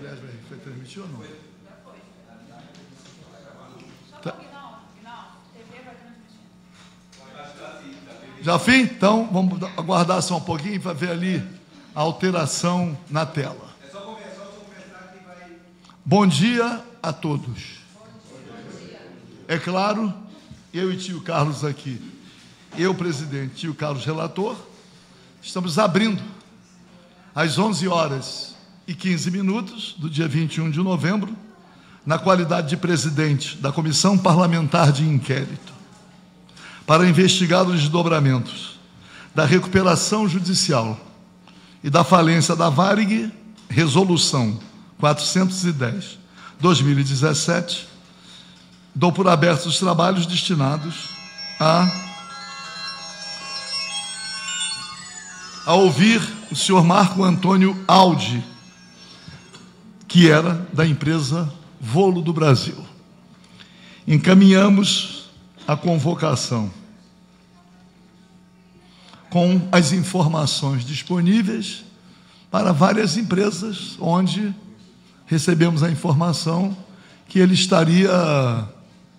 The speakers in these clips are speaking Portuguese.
Aliás, foi transmitido ou não? Já fim? Então, vamos aguardar só um pouquinho para ver ali a alteração na tela. É só conversar que vai... Bom dia a todos. É claro, eu e tio Carlos aqui, eu, presidente, tio Carlos, relator, estamos abrindo às 11h15 do dia 21 de novembro, na qualidade de presidente da Comissão Parlamentar de Inquérito, para investigar os desdobramentos da recuperação judicial e da falência da Varig, resolução 410/2017, dou por abertos os trabalhos destinados a ouvir o senhor Marco Antônio Aldi, que era da empresa Volo do Brasil. Encaminhamos a convocação com as informações disponíveis para várias empresas, onde recebemos a informação que ele estaria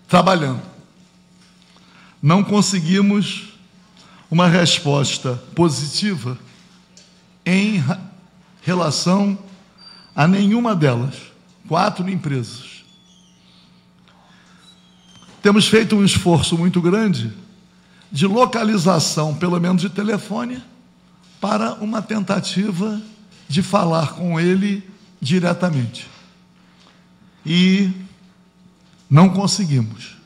trabalhando. Não conseguimos uma resposta positiva em relação a nenhuma delas, 4 empresas. Temos feito um esforço muito grande de localização, pelo menos de telefone, para uma tentativa de falar com ele diretamente. E não conseguimos.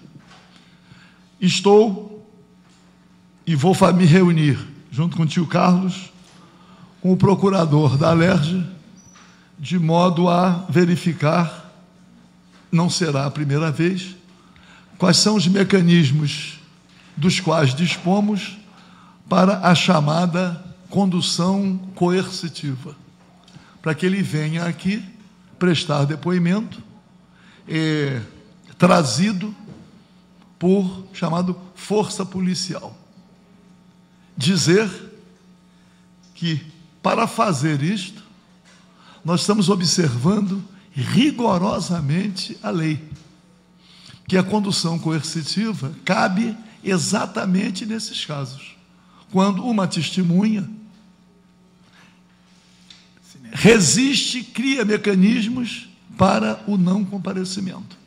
Estou e vou me reunir, junto com o tio Carlos, com o procurador da Alerj, de modo a verificar, não será a primeira vez, quais são os mecanismos dos quais dispomos para a chamada condução coercitiva, para que ele venha aqui prestar depoimento, trazido por chamado força policial. Dizer que, para fazer isto, nós estamos observando rigorosamente a lei, que a condução coercitiva cabe exatamente nesses casos, quando uma testemunha resiste, cria mecanismos para o não comparecimento.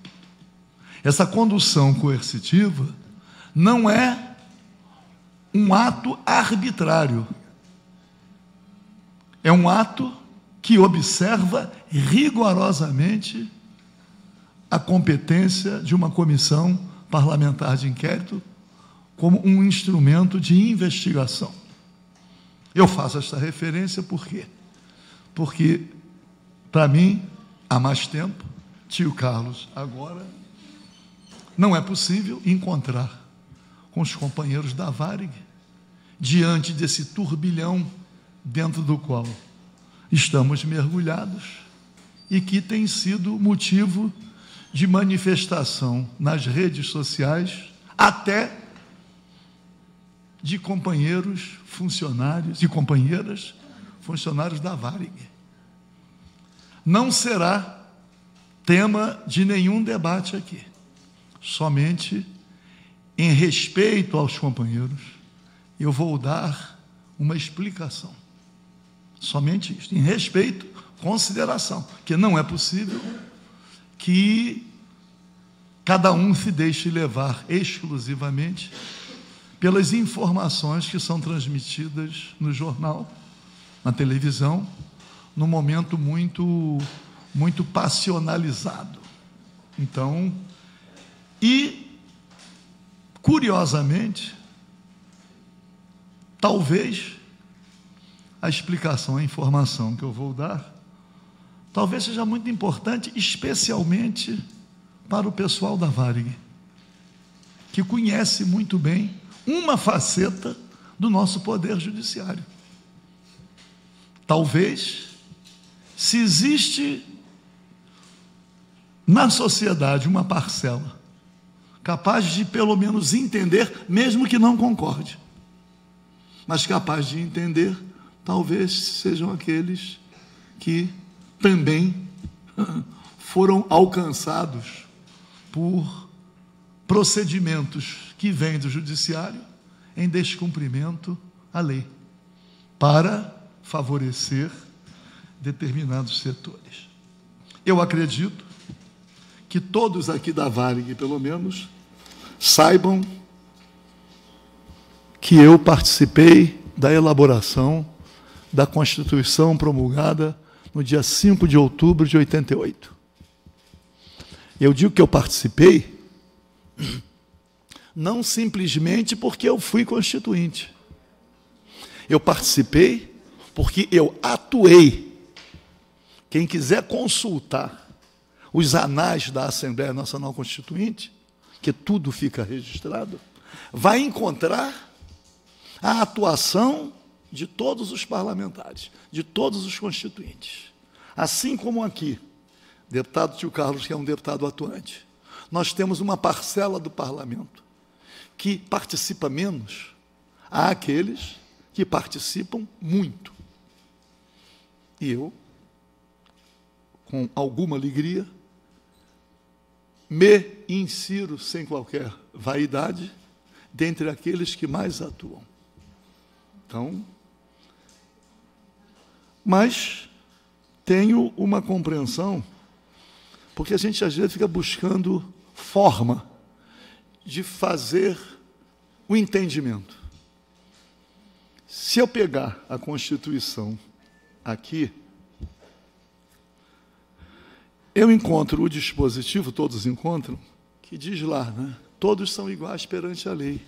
Essa condução coercitiva não é um ato arbitrário, é um ato que observa rigorosamente a competência de uma comissão parlamentar de inquérito como um instrumento de investigação. Eu faço esta referência por quê? Porque, para mim, há mais tempo, tio Carlos agora, não é possível encontrar com os companheiros da Varig, diante desse turbilhão dentro do qual estamos mergulhados e que tem sido motivo de manifestação nas redes sociais, até de companheiros funcionários e companheiras funcionários da Varig. Não será tema de nenhum debate aqui, somente em respeito aos companheiros, eu vou dar uma explicação. Somente isso, em respeito, consideração, que não é possível que cada um se deixe levar exclusivamente pelas informações que são transmitidas no jornal, na televisão, num momento muito passionalizado. Então, curiosamente, talvez a explicação, a informação que eu vou dar, talvez seja muito importante, especialmente para o pessoal da Varig, que conhece muito bem uma faceta do nosso poder judiciário. Talvez, se existe na sociedade uma parcela capaz de, pelo menos, entender, mesmo que não concorde, mas capaz de entender, talvez sejam aqueles que também foram alcançados por procedimentos que vêm do judiciário em descumprimento à lei, para favorecer determinados setores. Eu acredito que todos aqui da Varig, pelo menos, saibam que eu participei da elaboração da Constituição promulgada no dia 5 de outubro de 88. Eu digo que eu participei não simplesmente porque eu fui constituinte. Eu participei porque eu atuei. Quem quiser consultar os anais da Assembleia Nacional Constituinte, que tudo fica registrado, vai encontrar a atuação de todos os parlamentares, de todos os constituintes. Assim como aqui, deputado Tio Carlos, que é um deputado atuante, nós temos uma parcela do parlamento que participa menos, há aqueles que participam muito. E eu, com alguma alegria, me insiro sem qualquer vaidade dentre aqueles que mais atuam. Então, mas tenho uma compreensão, porque a gente às vezes fica buscando forma de fazer o entendimento. Se eu pegar a Constituição aqui, eu encontro o dispositivo, todos encontram, que diz lá, né? Todos são iguais perante a lei,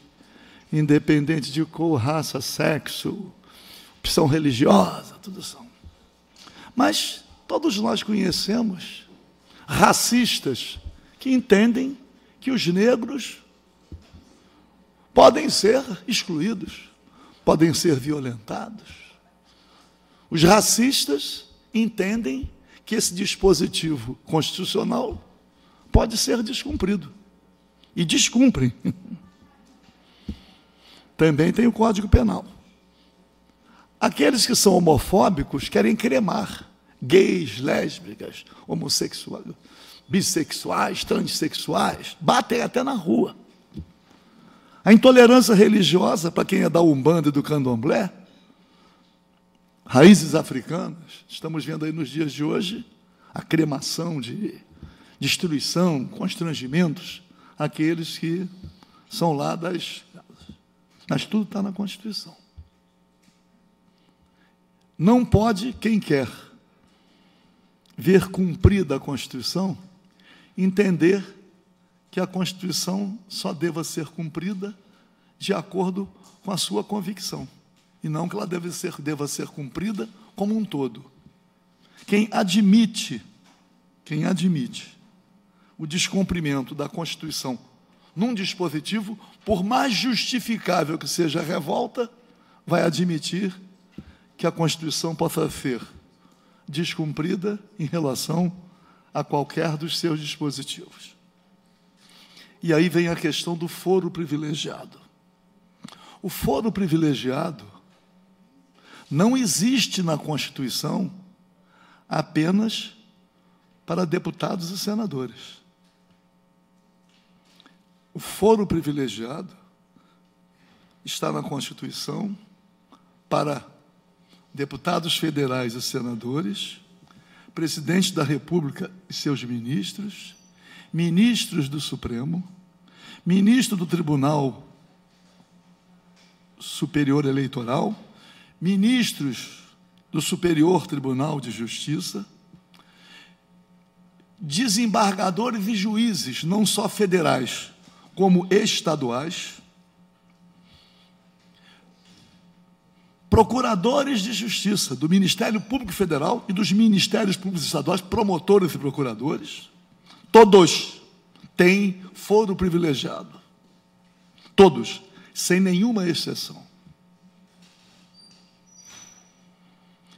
independente de cor, raça, sexo, opção religiosa, tudo são. Mas todos nós conhecemos racistas que entendem que os negros podem ser excluídos, podem ser violentados. Os racistas entendem que esse dispositivo constitucional pode ser descumprido. E descumprem. Também tem o Código Penal. Aqueles que são homofóbicos querem cremar gays, lésbicas, homossexuais, bissexuais, transexuais, batem até na rua. A intolerância religiosa, para quem é da Umbanda e do Candomblé, raízes africanas, estamos vendo aí nos dias de hoje a cremação de destruição, constrangimentos, aqueles que são lá das... Mas tudo está na Constituição. Não pode quem quer ver cumprida a Constituição entender que a Constituição só deva ser cumprida de acordo com a sua convicção, e não que ela deva ser cumprida como um todo. Quem admite o descumprimento da Constituição num dispositivo, por mais justificável que seja a revolta, vai admitir que a Constituição possa ser descumprida em relação a qualquer dos seus dispositivos. E aí vem a questão do foro privilegiado. O foro privilegiado não existe na Constituição apenas para deputados e senadores. O foro privilegiado está na Constituição para deputados federais e senadores, presidente da República e seus ministros, ministros do Supremo, ministro do Tribunal Superior Eleitoral, ministros do Superior Tribunal de Justiça, desembargadores e juízes, não só federais, como estaduais, procuradores de justiça do Ministério Público Federal e dos Ministérios Públicos Estaduais, promotores e procuradores, todos têm foro privilegiado. Todos, sem nenhuma exceção.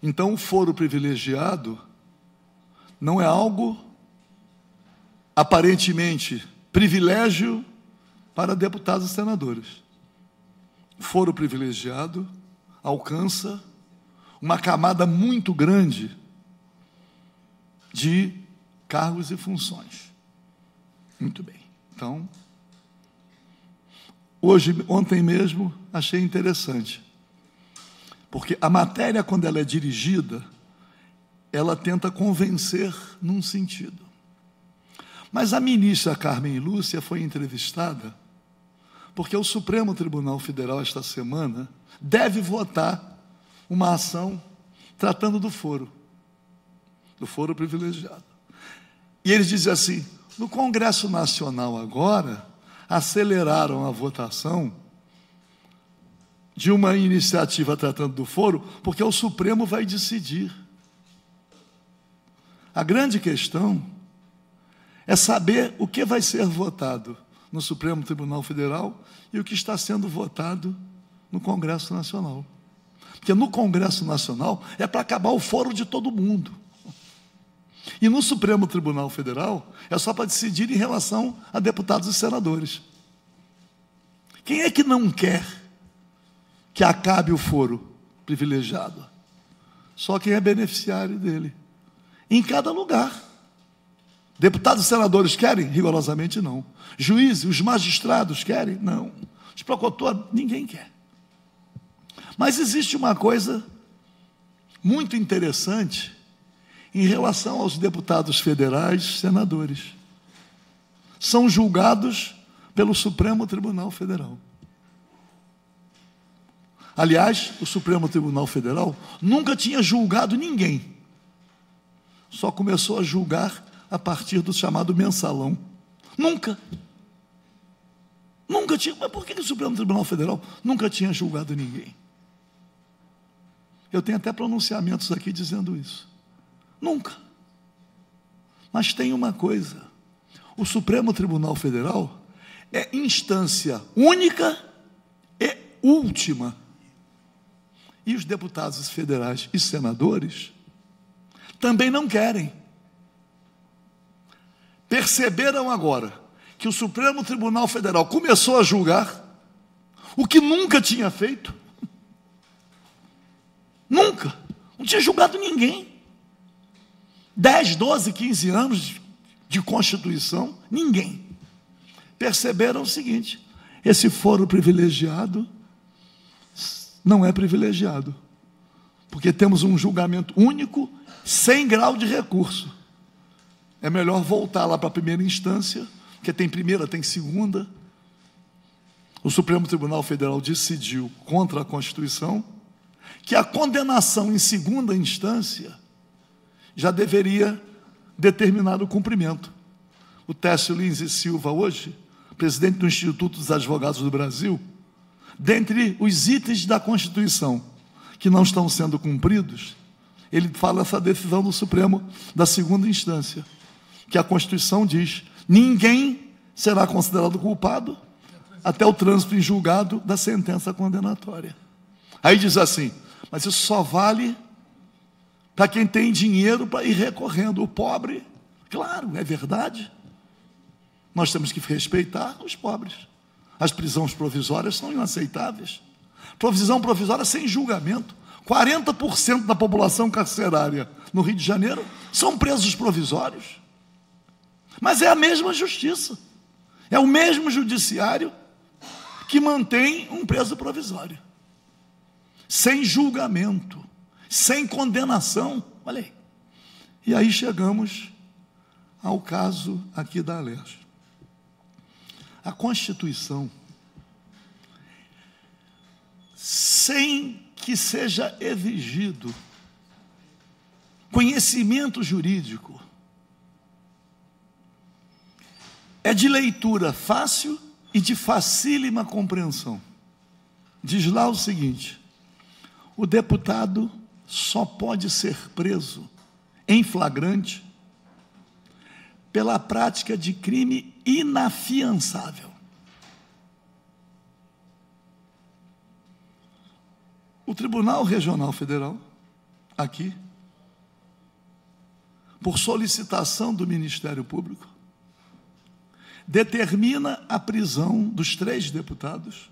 Então, o foro privilegiado não é algo aparentemente privilégio para deputados e senadores. O foro privilegiado alcança uma camada muito grande de cargos e funções. Muito bem. Então, ontem mesmo, achei interessante, porque a matéria, quando ela é dirigida, ela tenta convencer num sentido. Mas a ministra Carmen Lúcia foi entrevistada porque o Supremo Tribunal Federal, esta semana, deve votar uma ação tratando do foro privilegiado. E eles dizem assim: no Congresso Nacional agora, aceleraram a votação de uma iniciativa tratando do foro, porque o Supremo vai decidir. A grande questão é saber o que vai ser votado no Supremo Tribunal Federal e o que está sendo votado no Congresso Nacional. Porque no Congresso Nacional é para acabar o foro de todo mundo. E no Supremo Tribunal Federal é só para decidir em relação a deputados e senadores. Quem é que não quer que acabe o foro privilegiado? Só quem é beneficiário dele. Em cada lugar. Deputados e senadores querem? Rigorosamente não. Juízes, os magistrados querem? Não. Os procuradores, ninguém quer. Mas existe uma coisa muito interessante em relação aos deputados federais e senadores. São julgados pelo Supremo Tribunal Federal. Aliás, o Supremo Tribunal Federal nunca tinha julgado ninguém. Só começou a julgar a partir do chamado mensalão. Nunca tinha. Mas por que o Supremo Tribunal Federal nunca tinha julgado ninguém? Eu tenho até pronunciamentos aqui dizendo isso. Nunca. Mas tem uma coisa: o Supremo Tribunal Federal é instância única e última. E os deputados federais e senadores também não querem. Perceberam agora que o Supremo Tribunal Federal começou a julgar o que nunca tinha feito. Nunca. Não tinha julgado ninguém. 10, 12, 15 anos de Constituição, ninguém. Perceberam o seguinte: esse foro privilegiado não é privilegiado, porque temos um julgamento único, sem grau de recurso. É melhor voltar lá para a primeira instância, porque tem primeira, tem segunda. O Supremo Tribunal Federal decidiu contra a Constituição que a condenação em segunda instância já deveria determinar o cumprimento. O Técio Lins e Silva, hoje, presidente do Instituto dos Advogados do Brasil, dentre os itens da Constituição que não estão sendo cumpridos, ele fala essa decisão do Supremo da segunda instância, que a Constituição diz: ninguém será considerado culpado até o trânsito em julgado da sentença condenatória. Aí diz assim: mas isso só vale para quem tem dinheiro para ir recorrendo. O pobre, claro, é verdade, nós temos que respeitar os pobres. As prisões provisórias são inaceitáveis. Prisão provisória sem julgamento. 40% da população carcerária no Rio de Janeiro são presos provisórios. Mas é a mesma justiça, é o mesmo judiciário que mantém um preso provisório, sem julgamento, sem condenação. Olha aí. E aí chegamos ao caso aqui da Alerj. A Constituição, sem que seja exigido conhecimento jurídico, é de leitura fácil e de facílima compreensão. Diz lá o seguinte: o deputado só pode ser preso em flagrante pela prática de crime inafiançável. O Tribunal Regional Federal, aqui, por solicitação do Ministério Público, determina a prisão dos 3 deputados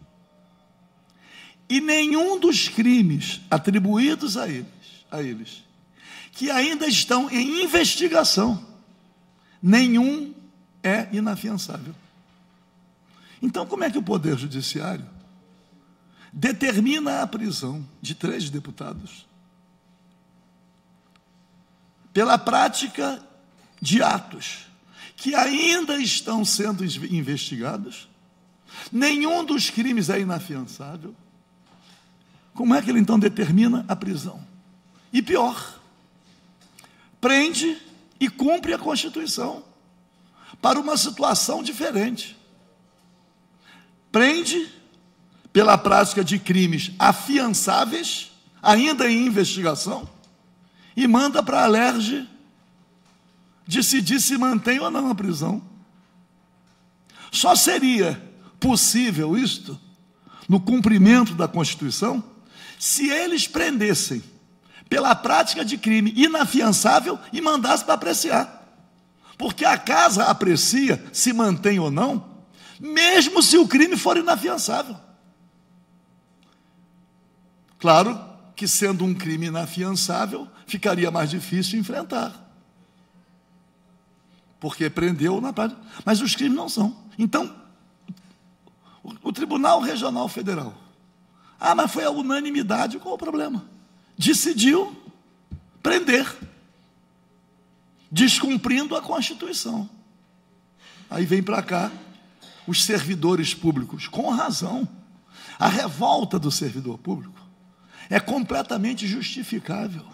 e nenhum dos crimes atribuídos a eles, que ainda estão em investigação, nenhum é inafiançável. Então, como é que o Poder Judiciário determina a prisão de 3 deputados pela prática de atos que ainda estão sendo investigados? Nenhum dos crimes é inafiançável. Como é que ele então determina a prisão? E pior, prende e cumpre a Constituição para uma situação diferente. Prende pela prática de crimes afiançáveis, ainda em investigação, e manda para a Alerj decidir se mantém ou não a prisão. Só seria possível isto, no cumprimento da Constituição, se eles prendessem pela prática de crime inafiançável e mandassem para apreciar. Porque a casa aprecia se mantém ou não, mesmo se o crime for inafiançável. Claro que, sendo um crime inafiançável, ficaria mais difícil enfrentar, porque prendeu na prática. Mas os crimes não são. Então, o Tribunal Regional Federal, mas foi a unanimidade, qual o problema? Decidiu prender, descumprindo a Constituição. Aí vem para cá os servidores públicos, com razão. A revolta do servidor público é completamente justificável.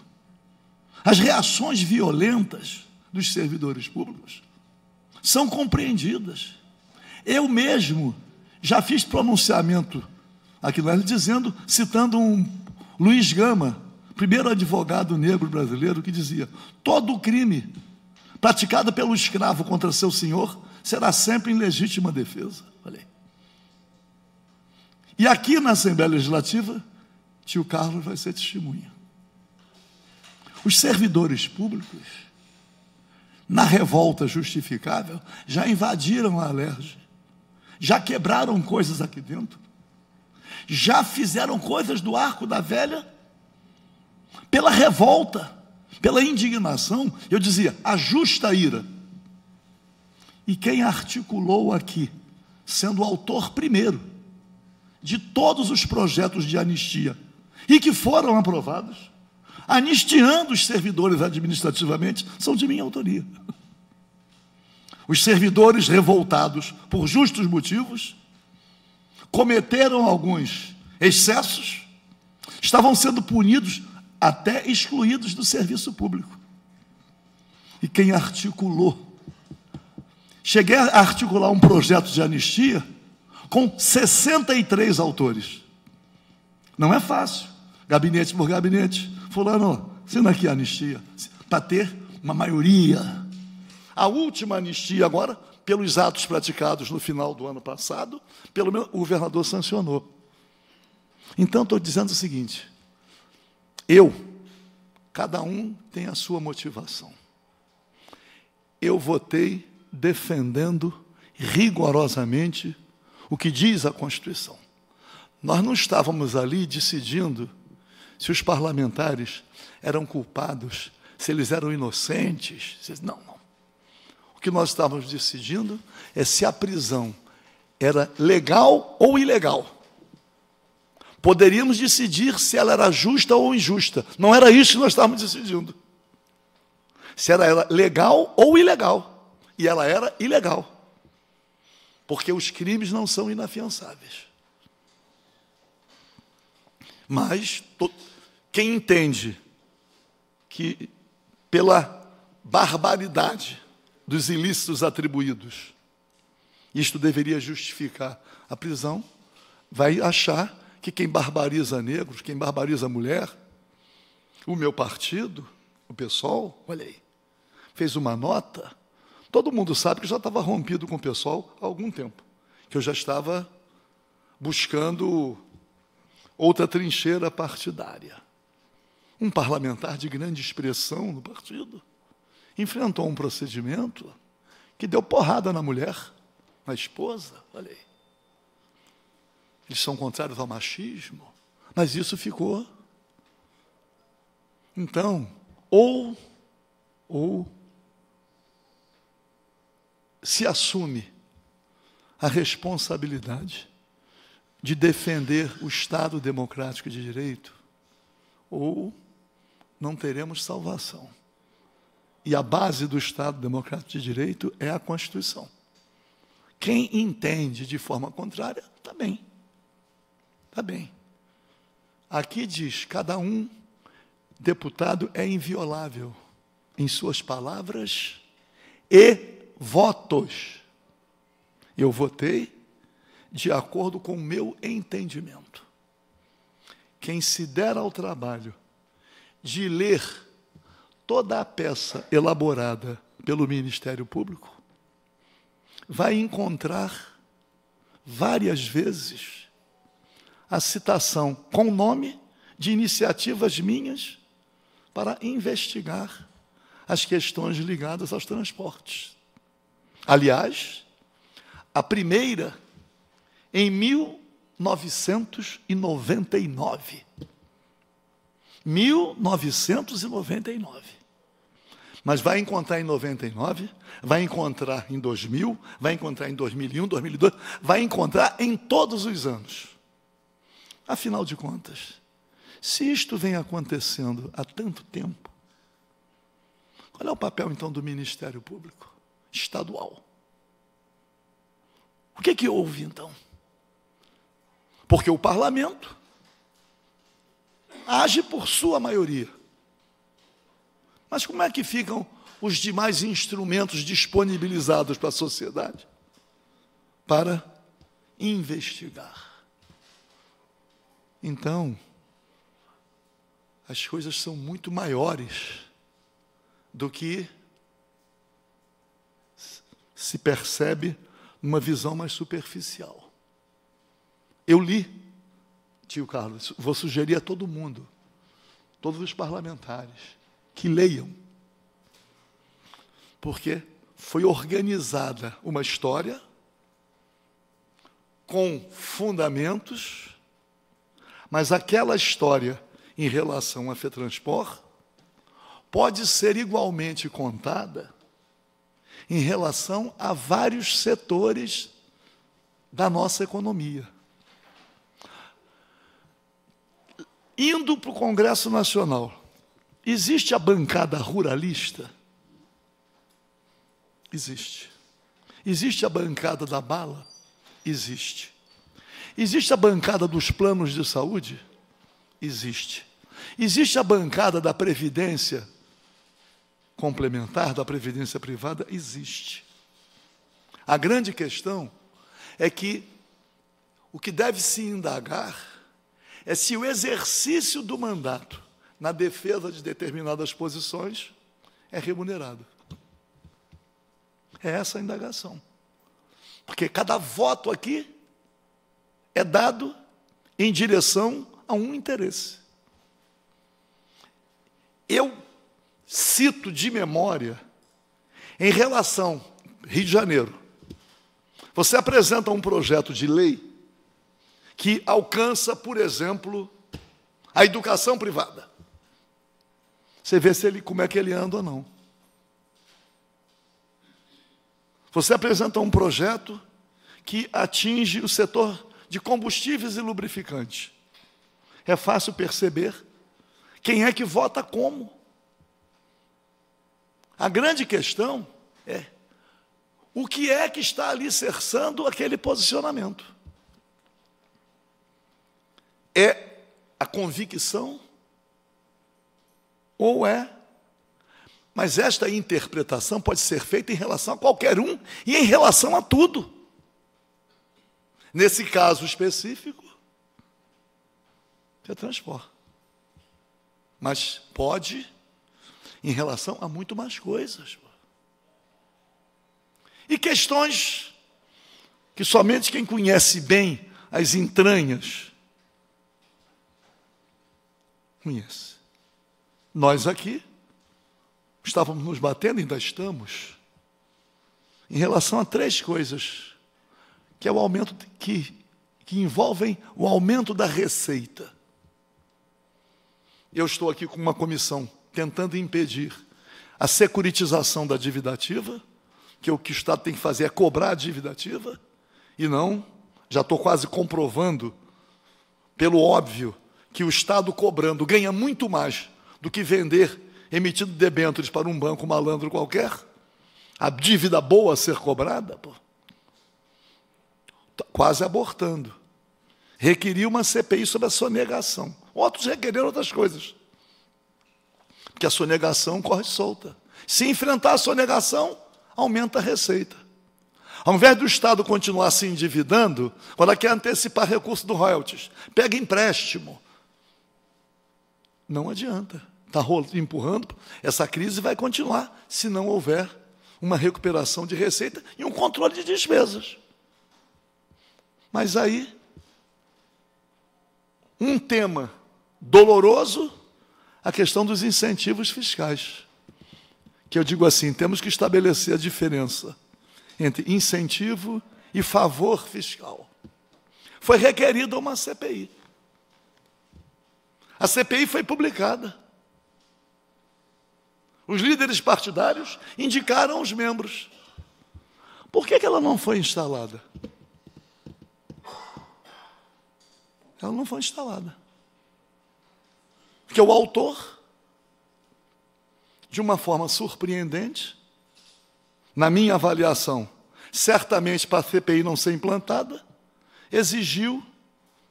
As reações violentas dos servidores públicos são compreendidas. Eu mesmo já fiz pronunciamento aqui no L, dizendo, citando um Luiz Gama, primeiro advogado negro brasileiro, que dizia: todo crime praticado pelo escravo contra seu senhor será sempre em legítima defesa. Falei. E aqui na Assembleia Legislativa, tio Carlos vai ser testemunha. Os servidores públicos, na revolta justificável, já invadiram a Alerj, já quebraram coisas aqui dentro, já fizeram coisas do Arco da Velha, pela revolta, pela indignação. Eu dizia, a justa ira. E quem articulou aqui, sendo o autor primeiro de todos os projetos de anistia, e que foram aprovados, anistiando os servidores administrativamente, são de minha autoria. Os servidores revoltados por justos motivos, cometeram alguns excessos, estavam sendo punidos, até excluídos do serviço público. E quem articulou, cheguei a articular um projeto de anistia com 63 autores. Não é fácil, gabinete por gabinete. Fulano, assina aqui a anistia, para ter uma maioria. A última anistia agora, pelos atos praticados no final do ano passado, pelo menos o governador sancionou. Então, estou dizendo o seguinte: cada um tem a sua motivação. Eu votei defendendo rigorosamente o que diz a Constituição. Nós não estávamos ali decidindo se os parlamentares eram culpados, se eles eram inocentes. Não. O que nós estávamos decidindo é se a prisão era legal ou ilegal. Poderíamos decidir se ela era justa ou injusta. Não era isso que nós estávamos decidindo. Se ela era legal ou ilegal. E ela era ilegal. Porque os crimes não são inafiançáveis. Mas quem entende que pela barbaridade dos ilícitos atribuídos, isto deveria justificar a prisão, vai achar que quem barbariza negros, quem barbariza mulher, o meu partido, o PSOL, olha aí, fez uma nota. Todo mundo sabe que eu já estava rompido com o PSOL há algum tempo, que eu já estava buscando outra trincheira partidária. Um parlamentar de grande expressão no partido enfrentou um procedimento que deu porrada na mulher, na esposa, olha aí. Eles são contrários ao machismo, mas isso ficou. Então, ou se assume a responsabilidade de defender o Estado democrático de direito, ou não teremos salvação. E a base do Estado democrático de direito é a Constituição. Quem entende de forma contrária, está bem. Está bem. Aqui diz, cada deputado é inviolável em suas palavras e votos. Eu votei de acordo com o meu entendimento. Quem se der ao trabalho de ler toda a peça elaborada pelo Ministério Público, vai encontrar várias vezes a citação com nome de iniciativas minhas para investigar as questões ligadas aos transportes. Aliás, a primeira em 1999. 1999. Mas vai encontrar em 99, vai encontrar em 2000, vai encontrar em 2001, 2002, vai encontrar em todos os anos. Afinal de contas, se isto vem acontecendo há tanto tempo, qual é o papel, então, do Ministério Público Estadual? O que houve, então? Porque o Parlamento age por sua maioria. Mas como é que ficam os demais instrumentos disponibilizados para a sociedade? Para investigar. Então, as coisas são muito maiores do que se percebe numa visão mais superficial. Eu li, tio Carlos, vou sugerir a todo mundo, todos os parlamentares, que leiam, porque foi organizada uma história com fundamentos, mas aquela história em relação à FETransport pode ser igualmente contada em relação a vários setores da nossa economia. Indo para o Congresso Nacional, existe a bancada ruralista? Existe. Existe a bancada da bala? Existe. Existe a bancada dos planos de saúde? Existe. Existe a bancada da previdência complementar, da previdência privada? Existe. A grande questão é que o que deve se indagar é se o exercício do mandato na defesa de determinadas posições é remunerado. É essa a indagação. Porque cada voto aqui é dado em direção a um interesse. Eu cito de memória, em relação, Rio de Janeiro, você apresenta um projeto de lei que alcança, por exemplo, a educação privada. Você vê como é que ele anda ou não. Você apresenta um projeto que atinge o setor de combustíveis e lubrificantes. É fácil perceber quem é que vota como. A grande questão é o que é que está alicerçando aquele posicionamento. É a convicção ou é? Mas esta interpretação pode ser feita em relação a qualquer um e em relação a tudo. Nesse caso específico, FETransport. Mas pode em relação a muito mais coisas. E questões que somente quem conhece bem as entranhas conhece. Nós aqui estávamos nos batendo, ainda estamos, em relação a três coisas, que é o aumento que envolvem o aumento da receita. Eu estou aqui com uma comissão tentando impedir a securitização da dívida ativa, que o que o Estado tem que fazer é cobrar a dívida ativa, e não, já estou quase comprovando, pelo óbvio, que o Estado cobrando ganha muito mais do que vender emitindo debêntures para um banco malandro qualquer, a dívida boa a ser cobrada, pô, quase abortando. Requeria uma CPI sobre a sonegação. Outros requereram outras coisas, porque a sonegação corre solta. Se enfrentar a sonegação, aumenta a receita. Ao invés do Estado continuar se endividando, quando ela quer antecipar recurso do royalties, pega empréstimo. Não adianta. Está empurrando. Essa crise vai continuar se não houver uma recuperação de receita e um controle de despesas. Mas aí, um tema doloroso, a questão dos incentivos fiscais. Que eu digo assim, temos que estabelecer a diferença entre incentivo e favor fiscal. Foi requerida uma CPI. A CPI foi publicada. Os líderes partidários indicaram os membros. Por que ela não foi instalada? Ela não foi instalada. Porque o autor, de uma forma surpreendente, na minha avaliação, certamente para a CPI não ser implantada, exigiu,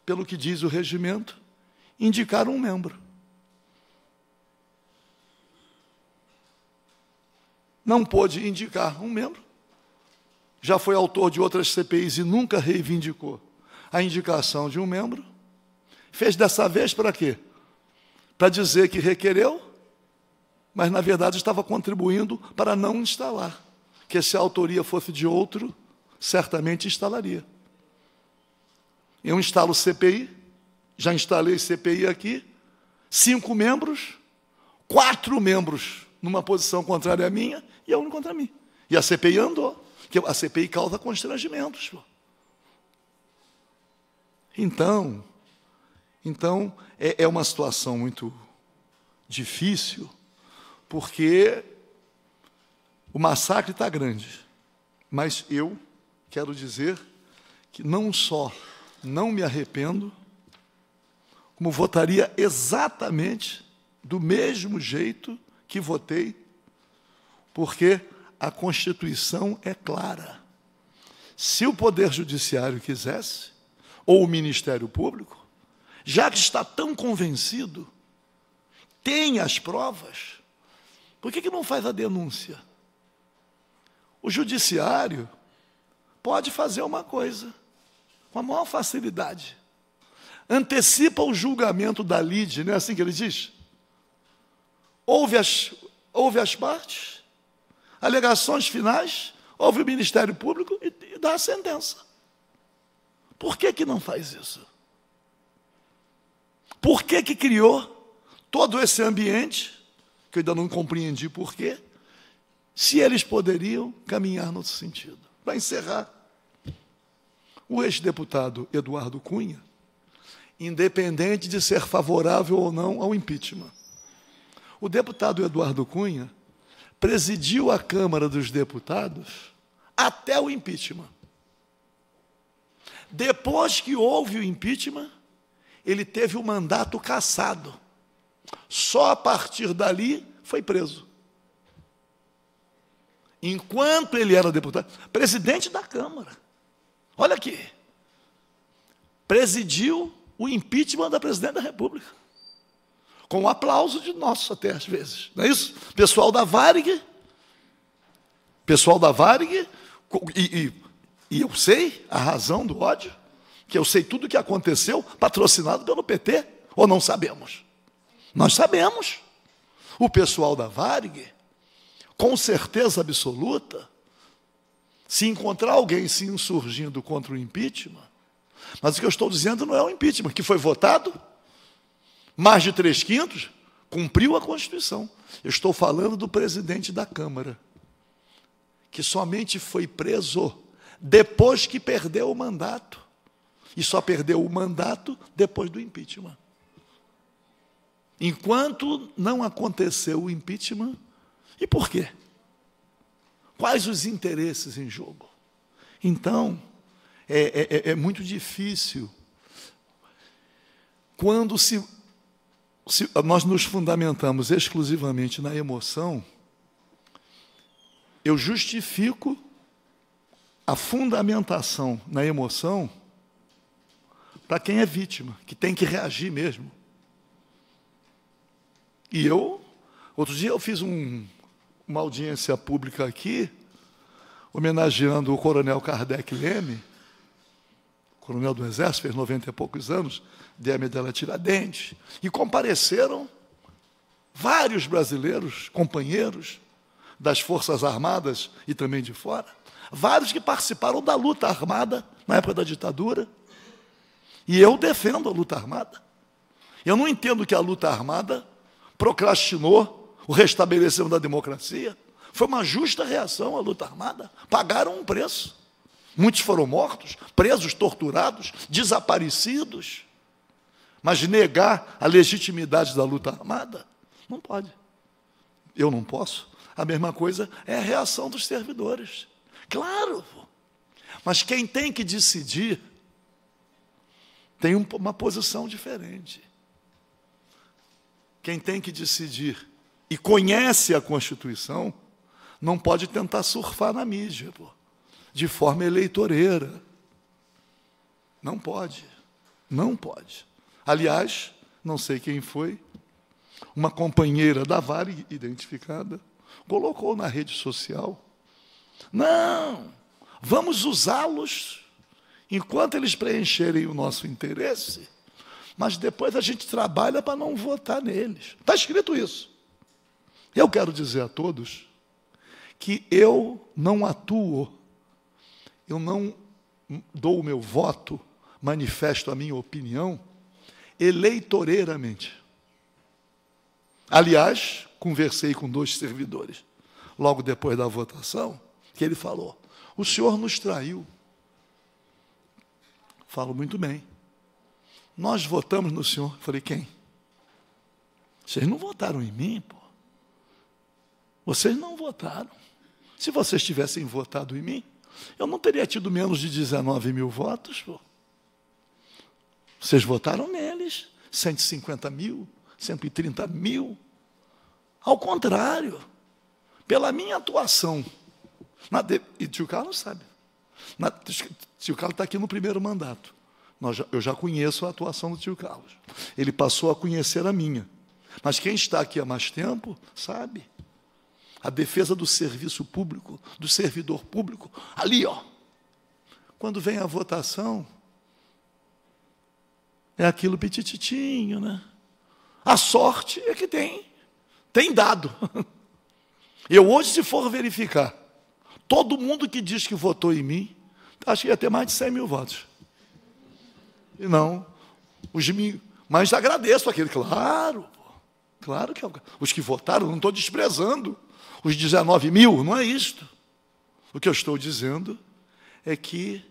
pelo que diz o regimento, indicar um membro. Não pôde indicar um membro, já foi autor de outras CPIs e nunca reivindicou a indicação de um membro. Fez dessa vez para quê? Para dizer que requereu, mas, na verdade, estava contribuindo para não instalar. Que se a autoria fosse de outro, certamente instalaria. Eu instalo CPI, já instalei CPI aqui, 5 membros, 4 membros numa posição contrária à minha e a única contra mim. E a CPI andou, porque a CPI causa constrangimentos. Então é uma situação muito difícil, porque o massacre está grande. Mas eu quero dizer que não só não me arrependo, como votaria exatamente do mesmo jeito que votei, porque a Constituição é clara. Se o Poder Judiciário quisesse, ou o Ministério Público, já que está tão convencido, tem as provas, por que não faz a denúncia? O Judiciário pode fazer uma coisa, com a maior facilidade. Antecipa o julgamento da lide, não é assim que ele diz? Ouve as partes, alegações finais, ouve o Ministério Público e dá a sentença. Por que não faz isso? Por que criou todo esse ambiente, que eu ainda não compreendi por quê, se eles poderiam caminhar no sentido? Para encerrar, o ex-deputado Eduardo Cunha, independente de ser favorável ou não ao impeachment, o deputado Eduardo Cunha presidiu a Câmara dos Deputados até o impeachment. Depois que houve o impeachment, ele teve o mandato cassado. Só a partir dali foi preso. Enquanto ele era deputado, presidente da Câmara. Olha aqui. Presidiu o impeachment da presidente da República. Com o aplauso de nós, até às vezes. Não é isso? Pessoal da Varig, e eu sei a razão do ódio, que eu sei tudo o que aconteceu, patrocinado pelo PT, ou não sabemos? Nós sabemos. O pessoal da Varig, com certeza absoluta, se encontrar alguém se insurgindo contra o impeachment, mas o que eu estou dizendo não é o impeachment, que foi votado, mais de 3/5, cumpriu a Constituição. Eu estou falando do presidente da Câmara, que somente foi preso depois que perdeu o mandato. E só perdeu o mandato depois do impeachment. Enquanto não aconteceu o impeachment, e por quê? Quais os interesses em jogo? Então, é muito difícil quando se nós nos fundamentamos exclusivamente na emoção. Eu justifico a fundamentação na emoção para quem é vítima, que tem que reagir mesmo. E outro dia eu fiz uma audiência pública aqui, homenageando o coronel Kardec Leme, coronel do Exército, fez 90 e poucos anos, dei a medalha Tiradentes, e compareceram vários brasileiros, companheiros das Forças Armadas e também de fora, vários que participaram da luta armada na época da ditadura, e eu defendo a luta armada. Eu não entendo que a luta armada procrastinou o restabelecimento da democracia. Foi uma justa reação à luta armada. Pagaram um preço. Muitos foram mortos, presos, torturados, desaparecidos. Mas negar a legitimidade da luta armada, não pode. Eu não posso. A mesma coisa é a reação dos servidores. Claro, mas quem tem que decidir tem uma posição diferente. Quem tem que decidir e conhece a Constituição não pode tentar surfar na mídia, de forma eleitoreira. Não pode. Não pode. Aliás, não sei quem foi, uma companheira da Vale, identificada, colocou na rede social: não, vamos usá-los enquanto eles preencherem o nosso interesse, mas depois a gente trabalha para não votar neles. Está escrito isso. Eu quero dizer a todos que eu não atuo, eu não dou o meu voto, manifesto a minha opinião eleitoreiramente. Aliás, conversei com 2 servidores, logo depois da votação, que ele falou: o senhor nos traiu. Falo: muito bem. Nós votamos no senhor. Falei: quem? Vocês não votaram em mim, pô. Vocês não votaram. Se vocês tivessem votado em mim, eu não teria tido menos de 19 mil votos, pô. Vocês votaram neles, 150 mil, 130 mil. Ao contrário, pela minha atuação, e o tio Carlos sabe, o tio Carlos está aqui no primeiro mandato, eu já conheço a atuação do tio Carlos, ele passou a conhecer a minha, mas quem está aqui há mais tempo sabe, a defesa do serviço público, do servidor público, ali, ó, quando vem a votação, é aquilo petititinho, né? A sorte é que tem dado. Eu hoje, se for verificar, todo mundo que diz que votou em mim, acho que ia ter mais de 100 mil votos. E não, mas agradeço aquele, claro, claro que os que votaram, não estou desprezando os 19 mil, não é isto. O que eu estou dizendo é que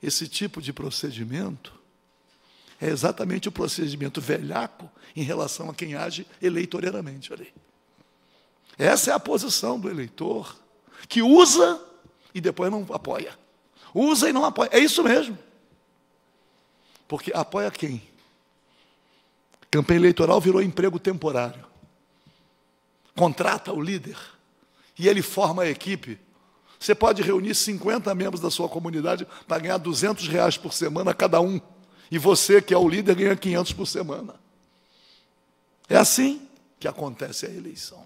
esse tipo de procedimento é exatamente o procedimento velhaco em relação a quem age eleitoreiramente. Olha aí. Essa é a posição do eleitor, que usa e depois não apoia. Usa e não apoia. É isso mesmo. Porque apoia quem? Campanha eleitoral virou emprego temporário. Contrata o líder e ele forma a equipe. Você pode reunir 50 membros da sua comunidade para ganhar R$200 por semana cada um. E você, que é o líder, ganha 500 por semana. É assim que acontece a eleição.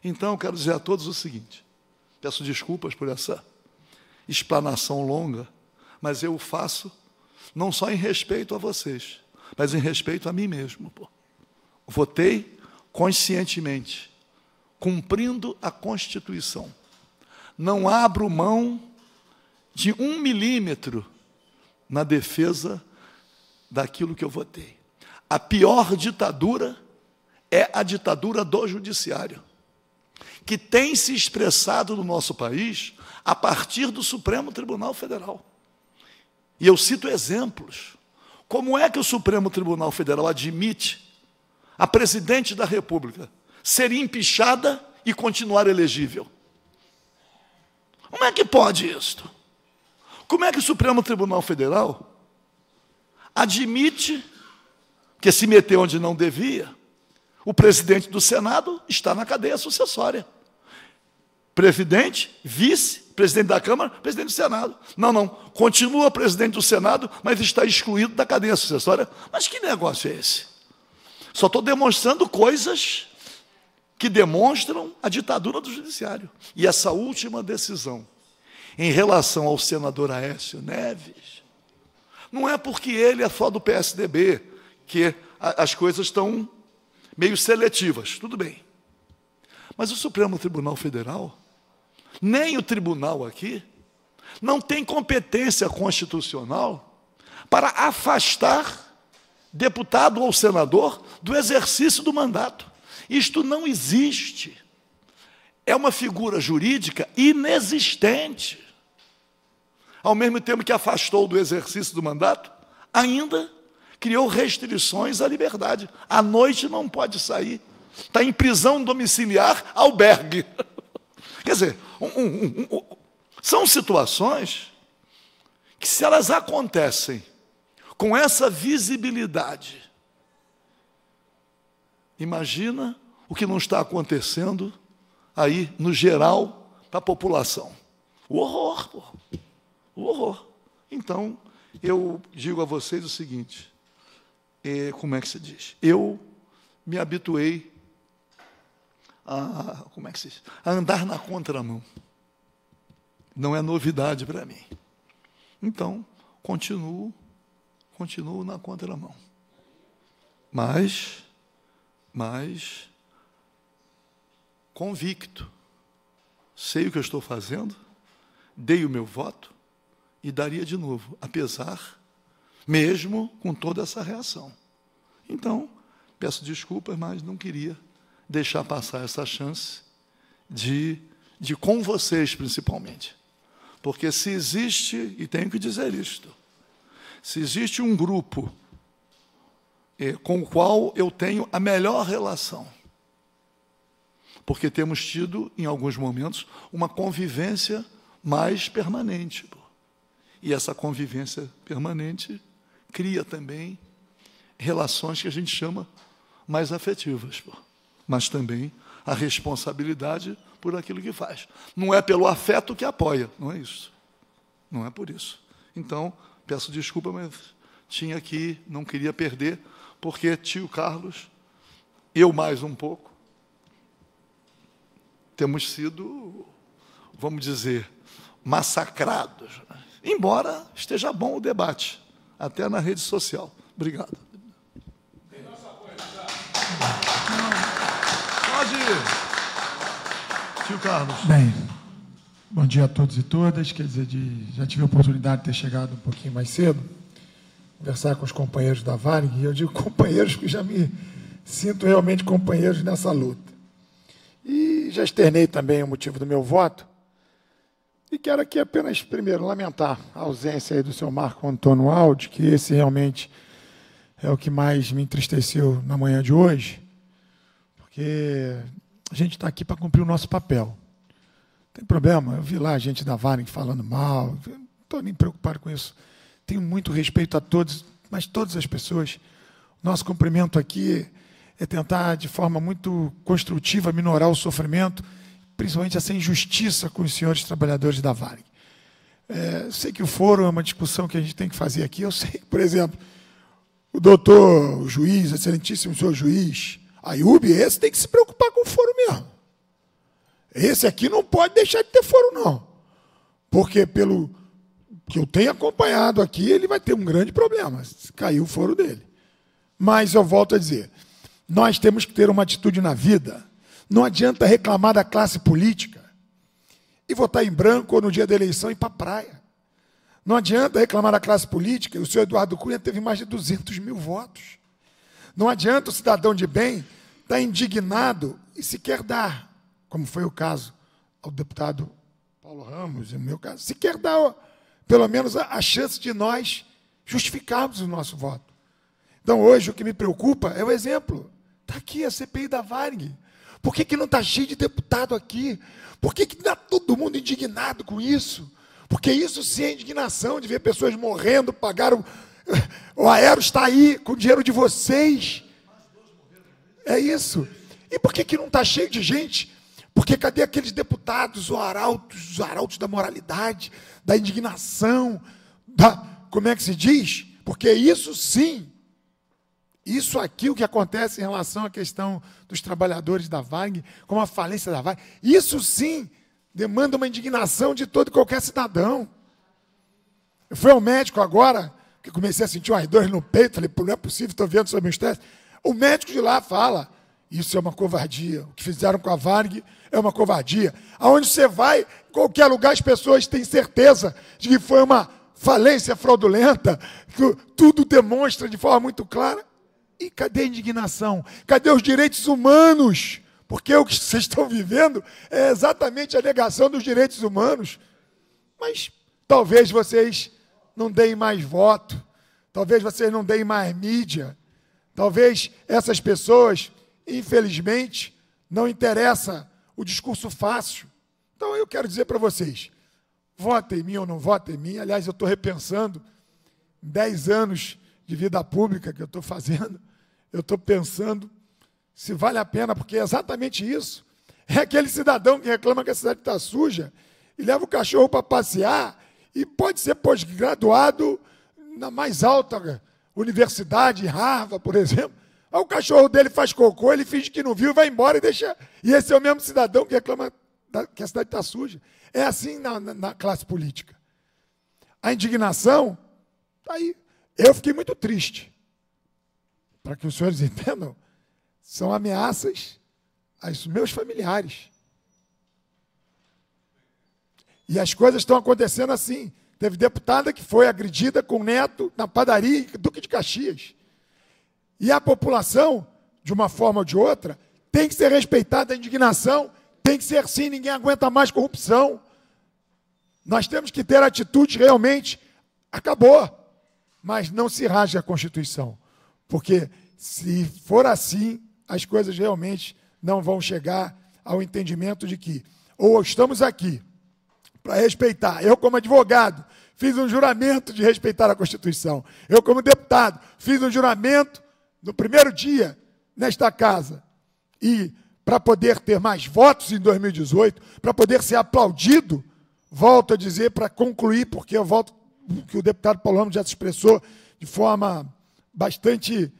Então, eu quero dizer a todos o seguinte, peço desculpas por essa explanação longa, mas eu o faço não só em respeito a vocês, mas em respeito a mim mesmo. Votei conscientemente, cumprindo a Constituição. Não abro mão de 1 milímetro na defesa daquilo que eu votei. A pior ditadura é a ditadura do judiciário, que tem se expressado no nosso país a partir do Supremo Tribunal Federal. E eu cito exemplos. Como é que o Supremo Tribunal Federal admite a presidente da República ser empichada e continuar elegível? Como é que pode isto? Como é que o Supremo Tribunal Federal admite que se meteu onde não devia? O presidente do Senado está na cadeia sucessória. Presidente, vice, presidente da Câmara, presidente do Senado. Não, continua presidente do Senado, mas está excluído da cadeia sucessória. Mas que negócio é esse? Só estou demonstrando coisas que demonstram a ditadura do judiciário. E essa última decisão, em relação ao senador Aécio Neves, não é porque ele é só do PSDB, que as coisas estão meio seletivas, tudo bem. Mas o Supremo Tribunal Federal, nem o tribunal aqui, não tem competência constitucional para afastar deputado ou senador do exercício do mandato. Isto não existe. É uma figura jurídica inexistente. Ao mesmo tempo que afastou do exercício do mandato, ainda criou restrições à liberdade. À noite não pode sair. Está em prisão domiciliar, albergue. Quer dizer, são situações que, se elas acontecem com essa visibilidade, imagina o que não está acontecendo aí, no geral, da população. O horror, pô. O horror. Então, eu digo a vocês o seguinte, como é que se diz? Eu me habituei a andar na contramão. Não é novidade para mim. Então, continuo na contramão. Mas convicto, sei o que eu estou fazendo, dei o meu voto e daria de novo, apesar, mesmo com toda essa reação. Então, peço desculpas, mas não queria deixar passar essa chance de com vocês, principalmente. Porque se existe, e tenho que dizer isto, se existe um grupo com o qual eu tenho a melhor relação, porque temos tido, em alguns momentos, uma convivência mais permanente. E essa convivência permanente cria também relações que a gente chama mais afetivas, mas também a responsabilidade por aquilo que faz. Não é pelo afeto que apoia, não é isso. Não é por isso. Então, peço desculpa, mas tinha que, não queria perder, porque tio Carlos, eu mais um pouco, temos sido, vamos dizer, massacrados. Embora esteja bom o debate, até na rede social. Obrigado. Pode ir. Tio Carlos. Bem, bom dia a todos e todas. Quer dizer, já tive a oportunidade de ter chegado um pouquinho mais cedo, conversar com os companheiros da Varig, e eu digo companheiros porque já me sinto realmente companheiros nessa luta. E já externei também o motivo do meu voto, e quero aqui apenas, primeiro, lamentar a ausência aí do seu Marco Antônio Aldi, que esse realmente é o que mais me entristeceu na manhã de hoje, porque a gente está aqui para cumprir o nosso papel. Não tem problema, eu vi lá a gente da Varig falando mal, não estou nem preocupado com isso. Tenho muito respeito a todos, mas todas as pessoas. Nosso cumprimento aqui é tentar, de forma muito construtiva, minorar o sofrimento, principalmente essa injustiça com os senhores trabalhadores da Varig. Sei que o foro é uma discussão que a gente tem que fazer aqui. Eu sei que, por exemplo, o doutor, o juiz, excelentíssimo senhor juiz, Ayub, esse tem que se preocupar com o foro mesmo. Esse aqui não pode deixar de ter foro, não. Porque, pelo que eu tenho acompanhado aqui, ele vai ter um grande problema, se cair o foro dele. Mas eu volto a dizer, nós temos que ter uma atitude na vida. Não adianta reclamar da classe política e votar em branco ou no dia da eleição e ir para a praia. Não adianta reclamar da classe política, o senhor Eduardo Cunha teve mais de 200 mil votos. Não adianta o cidadão de bem estar indignado e sequer dar, como foi o caso ao deputado Paulo Ramos, no meu caso, sequer dar, pelo menos, a chance de nós justificarmos o nosso voto. Então, hoje, o que me preocupa é o exemplo. Está aqui a CPI da Varig. Por que não está cheio de deputado aqui? Por que está todo mundo indignado com isso? Porque isso sim é indignação de ver pessoas morrendo, pagaram... O Aero está aí com o dinheiro de vocês. É isso. E por que não está cheio de gente? Porque cadê aqueles deputados, os arautos da moralidade, da indignação, como é que se diz? Porque isso sim, isso aqui, o que acontece em relação à questão dos trabalhadores da Varig, com a falência da Varig, isso sim demanda uma indignação de todo e qualquer cidadão. Eu fui ao médico agora, que comecei a sentir umas dores no peito, falei, não é possível, estou vendo sobre o estresse. O médico de lá fala, isso é uma covardia, o que fizeram com a Varig é uma covardia. Aonde você vai, em qualquer lugar, as pessoas têm certeza de que foi uma falência fraudulenta, que tudo demonstra de forma muito clara. E cadê a indignação? Cadê os direitos humanos? Porque o que vocês estão vivendo é exatamente a negação dos direitos humanos. Mas talvez vocês não deem mais voto, talvez vocês não deem mais mídia, talvez essas pessoas, infelizmente, não interessa o discurso fácil. Então eu quero dizer para vocês, votem em mim ou não votem em mim. Aliás, eu estou repensando 10 anos de vida pública que eu estou fazendo, eu estou pensando se vale a pena, porque é exatamente isso. É aquele cidadão que reclama que a cidade está suja e leva o cachorro para passear e pode ser pós-graduado na mais alta universidade, Harvard, por exemplo. Aí o cachorro dele faz cocô, ele finge que não viu, vai embora e deixa... E esse é o mesmo cidadão que reclama que a cidade está suja. É assim na classe política. A indignação está aí. Eu fiquei muito triste. Para que os senhores entendam, são ameaças aos meus familiares. E as coisas estão acontecendo assim. Teve deputada que foi agredida com neto na padaria Duque de Caxias. E a população, de uma forma ou de outra, tem que ser respeitada a indignação, tem que ser assim, ninguém aguenta mais corrupção. Nós temos que ter atitude realmente, acabou, mas não se rasgue a Constituição, porque se for assim, as coisas realmente não vão chegar ao entendimento de que ou estamos aqui para respeitar, eu como advogado, fiz um juramento de respeitar a Constituição, eu como deputado, fiz um juramento no primeiro dia, nesta casa, e para poder ter mais votos em 2018, para poder ser aplaudido, volto a dizer, para concluir, porque eu volto, que o deputado Paulo Ramos já se expressou de forma bastante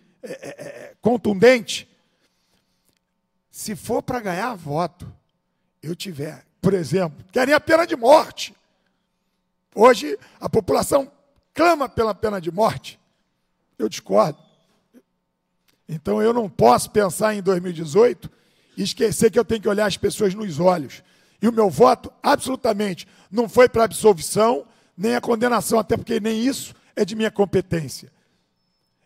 contundente. Se for para ganhar voto, eu tiver, por exemplo, querem a pena de morte. Hoje, a população clama pela pena de morte. Eu discordo. Então, eu não posso pensar em 2018 e esquecer que eu tenho que olhar as pessoas nos olhos. E o meu voto, absolutamente, não foi para absolvição, nem a condenação, até porque nem isso é de minha competência.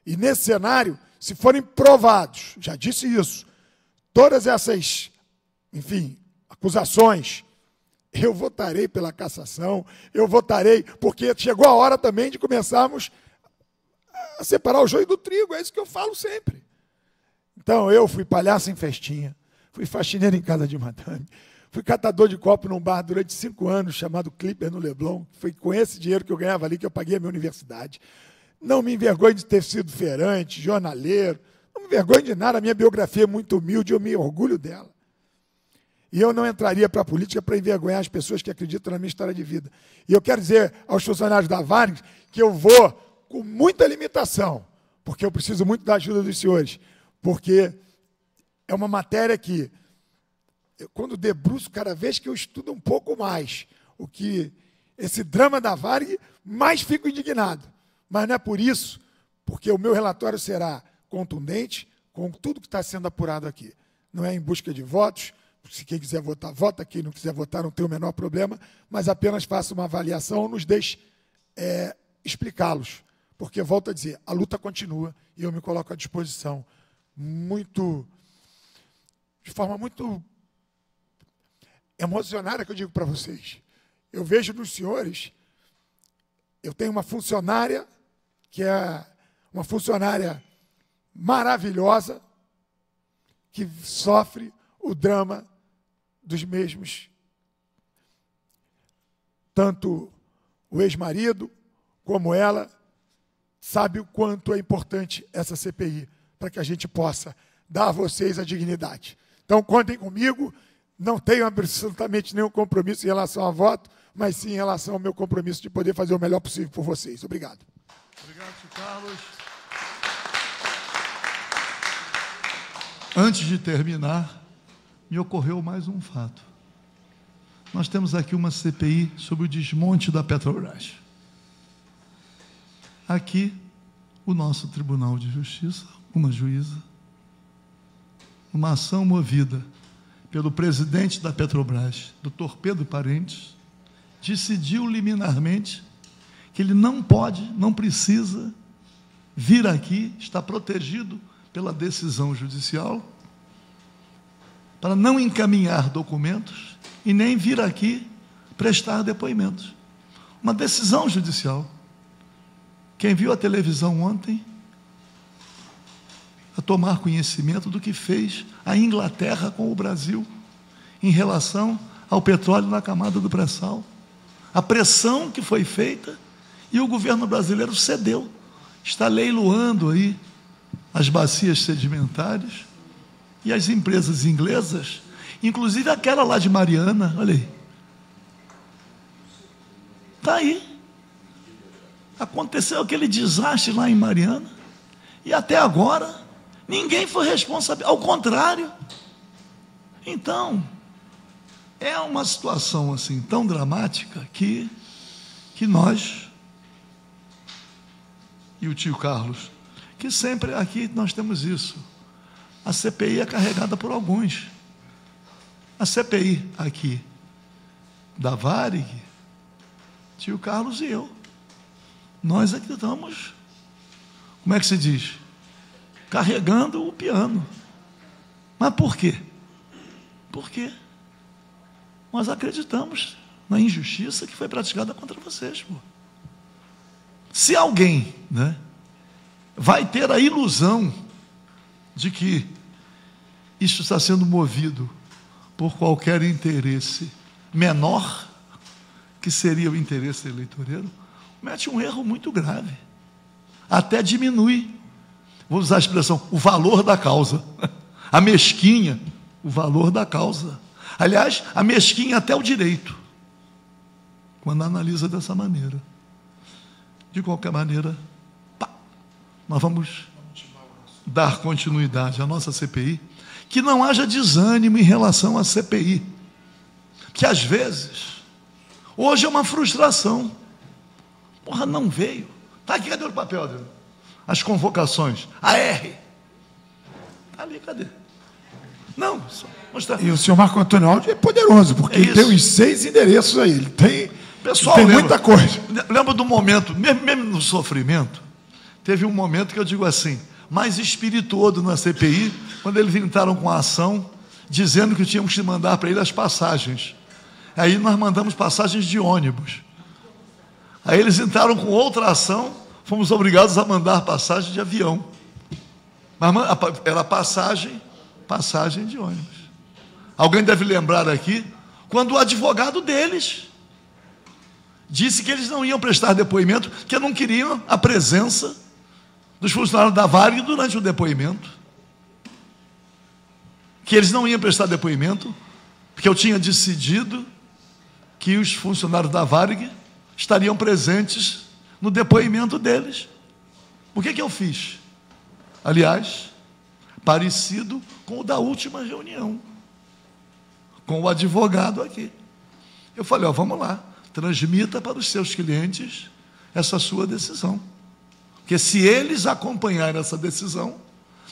E nesse cenário, se forem provados, já disse isso, todas essas, enfim, acusações, eu votarei pela cassação, eu votarei, porque chegou a hora também de começarmos a separar o joio do trigo, é isso que eu falo sempre. Então, eu fui palhaço em festinha, fui faxineiro em casa de madame, fui catador de copo num bar durante 5 anos, chamado Clipper no Leblon. Foi com esse dinheiro que eu ganhava ali que eu paguei a minha universidade. Não me envergonho de ter sido feirante, jornaleiro, não me envergonho de nada, a minha biografia é muito humilde, eu me orgulho dela. E eu não entraria para a política para envergonhar as pessoas que acreditam na minha história de vida. E eu quero dizer aos funcionários da Varig que eu vou com muita limitação, porque eu preciso muito da ajuda dos senhores, porque é uma matéria que, quando debruço, cada vez que eu estudo um pouco mais o que esse drama da Varig, mais fico indignado. Mas não é por isso, porque o meu relatório será contundente com tudo que está sendo apurado aqui. Não é em busca de votos, se quem quiser votar, vota, quem não quiser votar, não tem o menor problema, mas apenas faça uma avaliação, nos deixe explicá-los. Porque, volto a dizer, a luta continua e eu me coloco à disposição de forma muito emocionada, que eu digo para vocês. Eu vejo nos senhores, eu tenho uma funcionária, que é uma funcionária maravilhosa, que sofre o drama dos mesmos, tanto o ex-marido como ela, sabe o quanto é importante essa CPI, para que a gente possa dar a vocês a dignidade. Então, contem comigo, não tenho absolutamente nenhum compromisso em relação a voto, mas sim em relação ao meu compromisso de poder fazer o melhor possível por vocês. Obrigado. Obrigado, Tio Carlos. Antes de terminar, me ocorreu mais um fato. Nós temos aqui uma CPI sobre o desmonte da Petrobras. Aqui, o nosso Tribunal de Justiça, uma juíza, uma ação movida pelo presidente da Petrobras, Dr. Pedro Parentes, decidiu liminarmente que ele não pode, não precisa vir aqui, está protegido pela decisão judicial, para não encaminhar documentos e nem vir aqui prestar depoimentos. Uma decisão judicial. Quem viu a televisão ontem, a tomar conhecimento do que fez a Inglaterra com o Brasil em relação ao petróleo na camada do pré-sal. A pressão que foi feita e o governo brasileiro cedeu. Está leiloando aí as bacias sedimentares e as empresas inglesas, inclusive aquela lá de Mariana, olha aí. Está aí. Aconteceu aquele desastre lá em Mariana e até agora ninguém foi responsável, ao contrário. Então, é uma situação assim tão dramática que nós e o tio Carlos, que sempre aqui nós temos isso. A CPI é carregada por alguns. A CPI aqui da Varig, tio Carlos e eu, nós aqui estamos, como é que se diz? Carregando o piano. Mas por quê? Porque nós acreditamos na injustiça que foi praticada contra vocês. Pô. Se alguém, né, vai ter a ilusão de que isso está sendo movido por qualquer interesse menor, que seria o interesse eleitoreiro, comete um erro muito grave. Até diminui, vou usar a expressão, o valor da causa. A mesquinha, o valor da causa. Aliás, a mesquinha até o direito, quando analisa dessa maneira. De qualquer maneira, nós vamos dar continuidade à nossa CPI, que não haja desânimo em relação à CPI, que às vezes, hoje é uma frustração. Porra, não veio. Está aqui, cadê o papel, Adriano? As convocações. A R. Está ali, cadê? Não, só mostrar. E o senhor Marco Antônio Aldi é poderoso, porque ele tem uns 6 endereços aí. Ele tem, pessoal, tem muita coisa. Lembra do momento, mesmo no sofrimento, teve um momento que eu digo assim, mais espirituoso na CPI, quando eles entraram com a ação, dizendo que tínhamos que mandar para ele as passagens. Aí nós mandamos passagens de ônibus. Aí eles entraram com outra ação, fomos obrigados a mandar passagem de avião. Mas era passagem de ônibus. Alguém deve lembrar aqui, quando o advogado deles disse que eles não iam prestar depoimento, que não queriam a presença dos funcionários da Varig durante o depoimento. Que eles não iam prestar depoimento, porque eu tinha decidido que os funcionários da Varig estariam presentes no depoimento deles. O que eu fiz? Aliás, parecido com o da última reunião, com o advogado aqui. Eu falei, vamos lá, transmita para os seus clientes essa sua decisão. Porque se eles acompanharem essa decisão,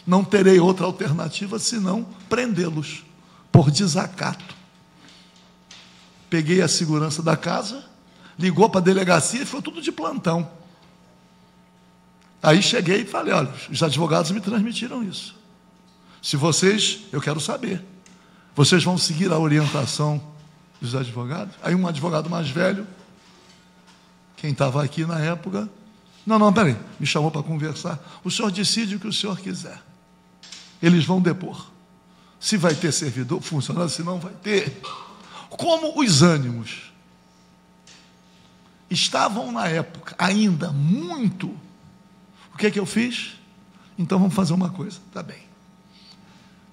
não terei outra alternativa senão prendê-los por desacato. Peguei a segurança da casa, ligou para a delegacia e foi tudo de plantão. Aí cheguei e falei, olha, os advogados me transmitiram isso. Se vocês, eu quero saber, vocês vão seguir a orientação dos advogados? Aí um advogado mais velho, quem estava aqui na época, não, peraí, me chamou para conversar. O senhor decide o que o senhor quiser. Eles vão depor. se vai ter servidor, funcionário, se não vai ter. Como os ânimos estavam na época ainda muito, o que é que eu fiz? Então vamos fazer uma coisa, tá bem.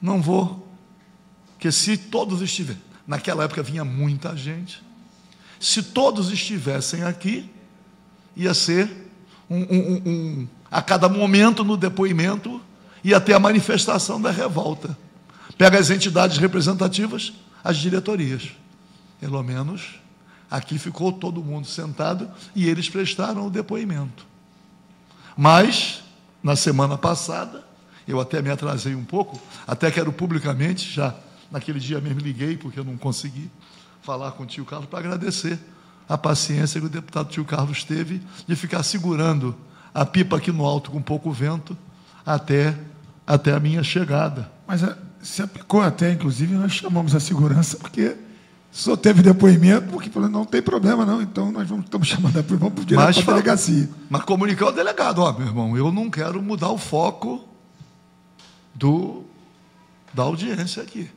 Não vou, porque se todos estiverem, naquela época vinha muita gente, se todos estivessem aqui, ia ser a cada momento no depoimento, ia ter a manifestação da revolta. Pega as entidades representativas, as diretorias. Pelo menos aqui ficou todo mundo sentado e eles prestaram o depoimento. Mas, na semana passada, eu até me atrasei um pouco, até quero publicamente, já naquele dia mesmo liguei, porque eu não consegui falar com o tio Carlos, para agradecer a paciência que o deputado tio Carlos teve de ficar segurando a pipa aqui no alto com pouco vento até a minha chegada. Mas se aplicou até, inclusive, nós chamamos a segurança, porque só teve depoimento, porque falou, não tem problema não, então nós estamos chamando, vamos direto para a delegacia. Mas comunicar ao delegado, ó, meu irmão, eu não quero mudar o foco da audiência aqui.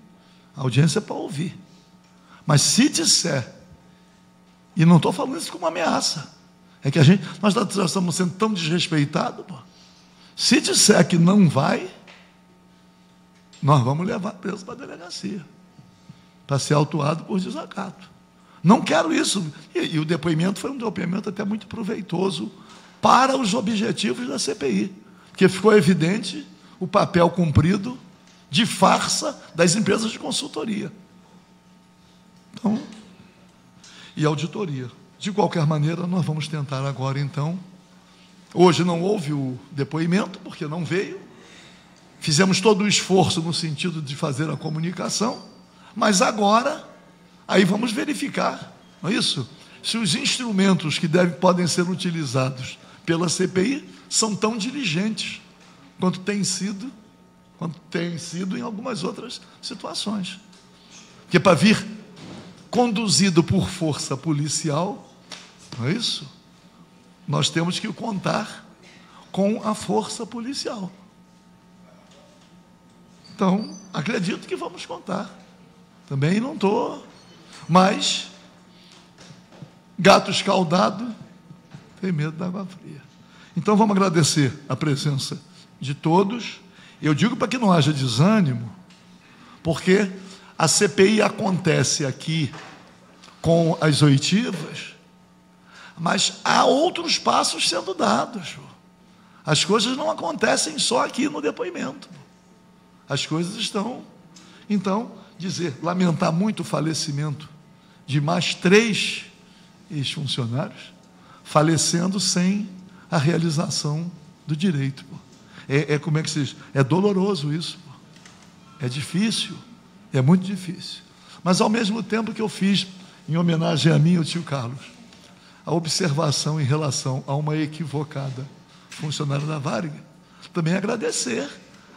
A audiência é para ouvir. Mas se disser, e não estou falando isso como ameaça, é que nós já estamos sendo tão desrespeitados, pô. Se disser que não vai, nós vamos levar preso para a delegacia, para ser autuado por desacato. Não quero isso. E o depoimento foi um depoimento até muito proveitoso para os objetivos da CPI, porque ficou evidente o papel cumprido de farsa das empresas de consultoria. Então, e auditoria. De qualquer maneira, nós vamos tentar agora, então. Hoje não houve o depoimento, porque não veio. Fizemos todo o esforço no sentido de fazer a comunicação, mas agora, aí vamos verificar, não é isso? Se os instrumentos que podem ser utilizados pela CPI são tão diligentes quanto tem sido em algumas outras situações. Porque para vir conduzido por força policial, não é isso? Nós temos que contar com a força policial. Então, acredito que vamos contar. Também não estou, mas gato escaldado tem medo da água fria. Então, vamos agradecer a presença de todos. Eu digo para que não haja desânimo, porque a CPI acontece aqui com as oitivas, mas há outros passos sendo dados. As coisas não acontecem só aqui no depoimento. As coisas estão... Então, lamentar muito o falecimento de mais 3 ex-funcionários, falecendo sem a realização do direito. Como é que se diz? É doloroso isso. É difícil, é muito difícil. Mas, ao mesmo tempo que eu fiz, em homenagem a mim e ao tio Carlos, a observação em relação a uma equivocada funcionária da Varig, também agradecer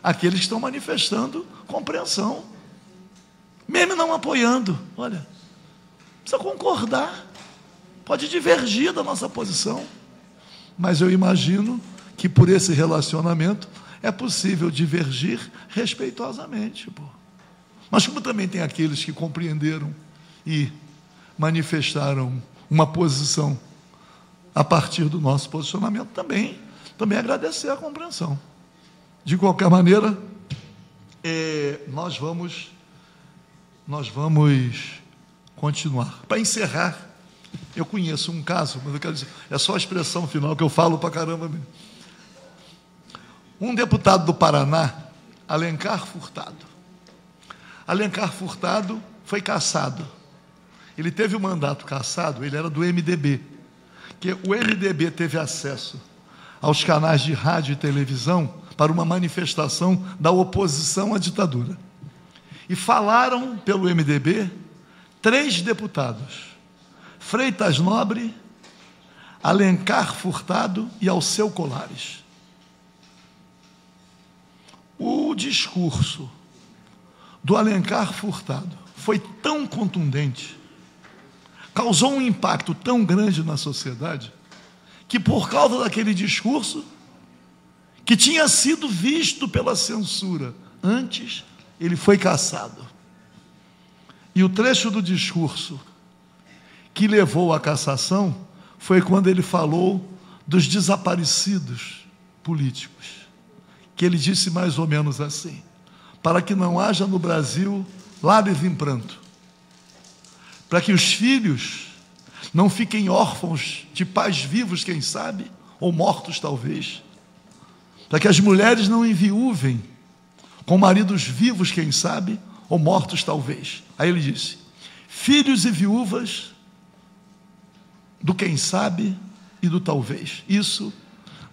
àqueles que estão manifestando compreensão, mesmo não apoiando. Olha, precisa concordar, pode divergir da nossa posição, mas eu imagino que por esse relacionamento é possível divergir respeitosamente. Mas como também tem aqueles que compreenderam e manifestaram uma posição a partir do nosso posicionamento, também agradecer a compreensão. De qualquer maneira, nós vamos continuar. Para encerrar, eu conheço um caso, mas eu quero dizer, é só a expressão final que eu falo para caramba mesmo. Um deputado do Paraná, Alencar Furtado. Alencar Furtado foi cassado. Ele teve o mandato cassado, ele era do MDB, que o MDB teve acesso aos canais de rádio e televisão para uma manifestação da oposição à ditadura. E falaram pelo MDB 3 deputados: Freitas Nobre, Alencar Furtado e Alceu Colares. O discurso do Alencar Furtado foi tão contundente, causou um impacto tão grande na sociedade, que por causa daquele discurso, que tinha sido visto pela censura antes, ele foi cassado. E o trecho do discurso que levou à cassação foi quando ele falou dos desaparecidos políticos, que ele disse mais ou menos assim: para que não haja no Brasil lágrimas em pranto, para que os filhos não fiquem órfãos de pais vivos, quem sabe, ou mortos talvez, para que as mulheres não enviuvem com maridos vivos, quem sabe, ou mortos talvez. Aí ele disse: filhos e viúvas do quem sabe e do talvez. Isso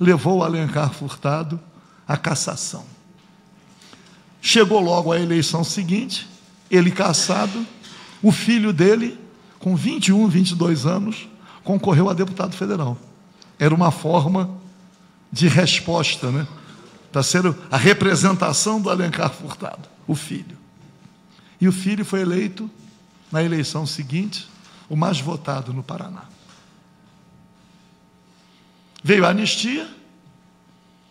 levou Alencar Furtado à cassação. Chegou logo a eleição seguinte, ele cassado, o filho dele, com 21, 22 anos, concorreu a deputado federal. Era uma forma de resposta, né? Para ser a representação do Alencar Furtado, o filho. E o filho foi eleito, na eleição seguinte, o mais votado no Paraná. Veio a anistia,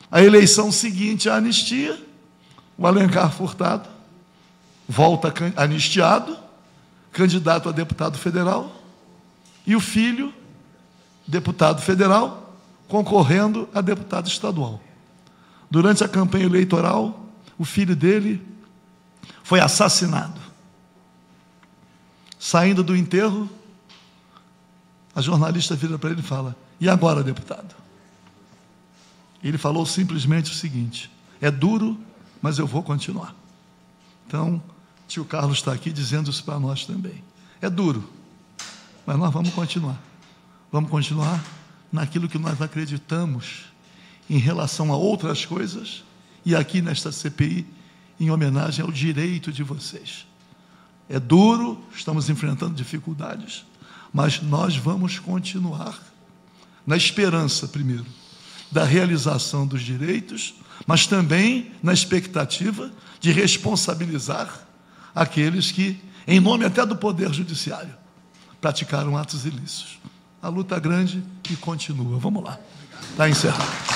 a eleição seguinte à anistia, o Alencar Furtado volta anistiado, candidato a deputado federal, e o filho, deputado federal, concorrendo a deputado estadual. Durante a campanha eleitoral, o filho dele foi assassinado. Saindo do enterro, a jornalista vira para ele e fala: e agora, deputado? Ele falou simplesmente o seguinte: é duro, mas eu vou continuar. Então, tio Carlos está aqui dizendo isso para nós também. É duro, mas nós vamos continuar. Vamos continuar naquilo que nós acreditamos em relação a outras coisas, e aqui nesta CPI, em homenagem ao direito de vocês. É duro, estamos enfrentando dificuldades, mas nós vamos continuar na esperança, primeiro, da realização dos direitos, mas também na expectativa de responsabilizar aqueles que, em nome até do Poder Judiciário, praticaram atos ilícitos. A luta é grande e continua. Vamos lá. Está encerrado.